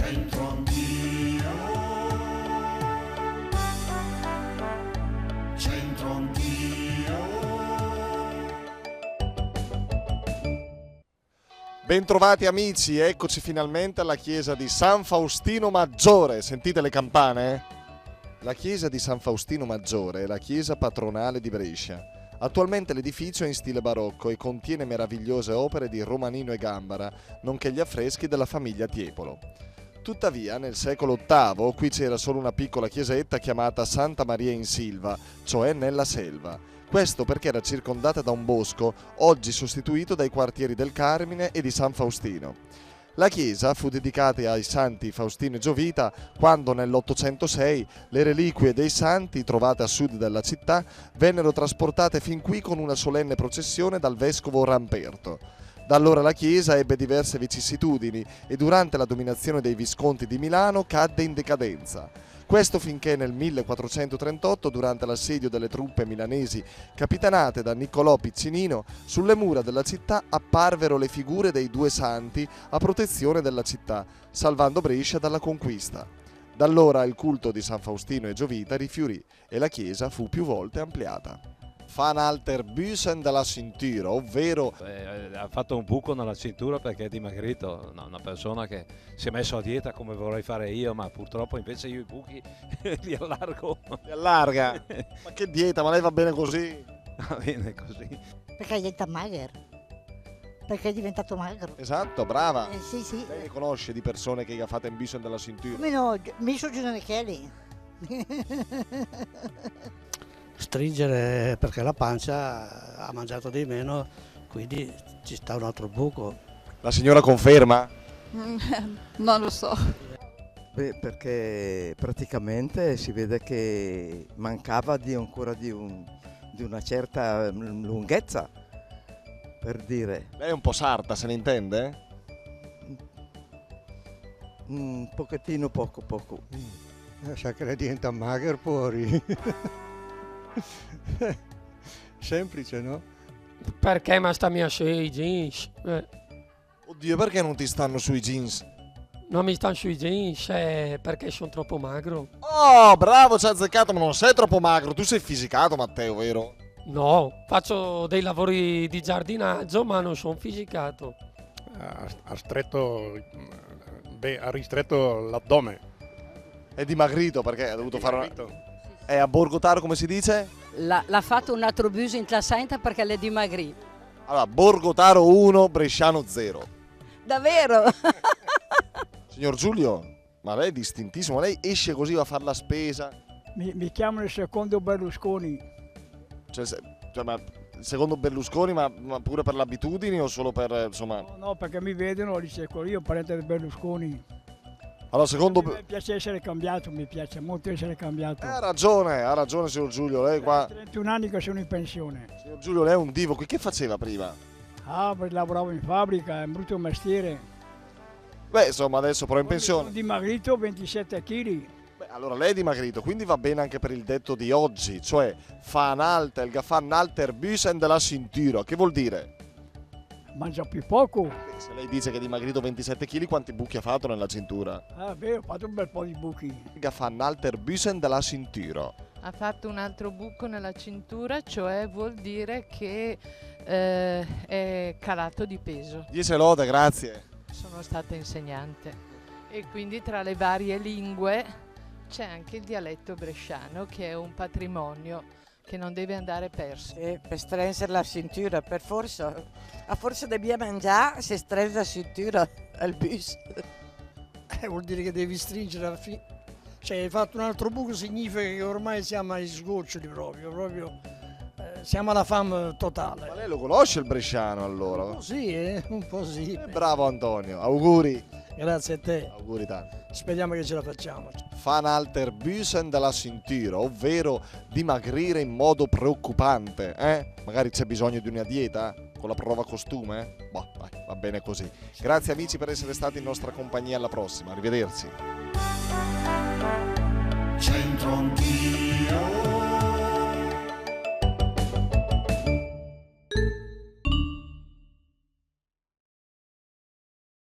Centro anch'io, centro anch'io. Bentrovati amici, eccoci finalmente alla chiesa di San Faustino Maggiore. Sentite le campane? La chiesa di San Faustino Maggiore è la chiesa patronale di Brescia. Attualmente l'edificio è in stile barocco e contiene meravigliose opere di Romanino e Gambara, nonché gli affreschi della famiglia Tiepolo. Tuttavia, nel secolo VIII, qui c'era solo una piccola chiesetta chiamata Santa Maria in Silva, cioè nella selva. Questo perché era circondata da un bosco, oggi sostituito dai quartieri del Carmine e di San Faustino. La chiesa fu dedicata ai santi Faustino e Giovita quando nell'806 le reliquie dei santi trovate a sud della città vennero trasportate fin qui con una solenne processione dal vescovo Ramperto. Da allora la chiesa ebbe diverse vicissitudini e durante la dominazione dei Visconti di Milano cadde in decadenza. Questo finché nel 1438, durante l'assedio delle truppe milanesi capitanate da Niccolò Piccinino, sulle mura della città apparvero le figure dei due santi a protezione della città, salvando Brescia dalla conquista. Da allora il culto di San Faustino e Giovita rifiorì e la chiesa fu più volte ampliata. Van alter Büsen della cintura, ovvero Ha fatto un buco nella cintura perché è dimagrito, no, una persona che si è messo a dieta come vorrei fare io, ma purtroppo invece io i buchi li allargo. li allarga. Ma che dieta, ma lei va bene così? Va bene così. Perché diventa magro. Perché è diventato magro. Esatto, brava. Sì, sì. Lei ne conosce di persone che gli ha fatto un Büsen della cintura? Come no, mi sono Kelly. Stringere perché la pancia ha mangiato di meno, quindi ci sta un altro buco. La signora conferma? Non lo so. Beh, perché praticamente si vede che mancava ancora di una certa lunghezza, per dire. Lei è un po' sarta, se ne intende? Un pochettino, poco. Sa che lei diventa magro fuori. Semplice, no? Perché ma sta mia sui jeans? Oddio, perché non ti stanno sui jeans? Non mi stanno sui jeans perché sono troppo magro. Oh, bravo, ci ha azzeccato, ma non sei troppo magro. Tu sei fisicato, Matteo, vero? No, faccio dei lavori di giardinaggio ma non sono fisicato. Ha ristretto l'addome. È dimagrito perché ha dovuto fare una... È a Borgotaro, come si dice? L'ha fatto un altro bus in classenta perché le dimagrì. Allora, Borgotaro 1, Bresciano 0. Davvero? Signor Giulio, ma lei è distintissimo, lei esce così, va a fare la spesa. Mi chiamano il secondo Berlusconi. Ma secondo Berlusconi, ma pure per le abitudini o solo per, insomma... No, perché mi vedono, dice io parente di Berlusconi. Allora, secondo... Mi piace essere cambiato, mi piace molto essere cambiato. Ha ragione signor Giulio, lei qua... 31 anni che sono in pensione. Signor Giulio, lei è un divo, che faceva prima? Perché lavoravo in fabbrica, è un brutto mestiere. Beh, insomma, adesso però in pensione. Sono dimagrito 27 kg. Beh, allora lei è dimagrito, quindi va bene anche per il detto di oggi, cioè fan alter Büsen della cintura, che vuol dire? Mangia più poco. Se lei dice che è dimagrito 27 kg, quanti buchi ha fatto nella cintura? Beh, ho fatto un bel po' di buchi. Fan alter Büsen della cintura. Ha fatto un altro buco nella cintura, cioè vuol dire che è calato di peso. Dice lode, grazie. Sono stata insegnante e quindi tra le varie lingue c'è anche il dialetto bresciano che è un patrimonio che non deve andare perso. Per stringere la cintura, a forza dobbiamo mangiare, si stringe la cintura al bus. Vuol dire che devi stringere cioè hai fatto un altro buco, significa che ormai siamo ai sgoccioli proprio siamo alla fame totale. Ma lei lo conosce il bresciano allora? Un po' sì. Bravo Antonio, auguri. Grazie a te. Auguri tanti. Speriamo che ce la facciamo. Fan alter Büsen della cintura, ovvero dimagrire in modo preoccupante, Magari c'è bisogno di una dieta con la prova costume? Boh, vai, va bene così. Grazie amici per essere stati in nostra compagnia, alla prossima, arrivederci. Centro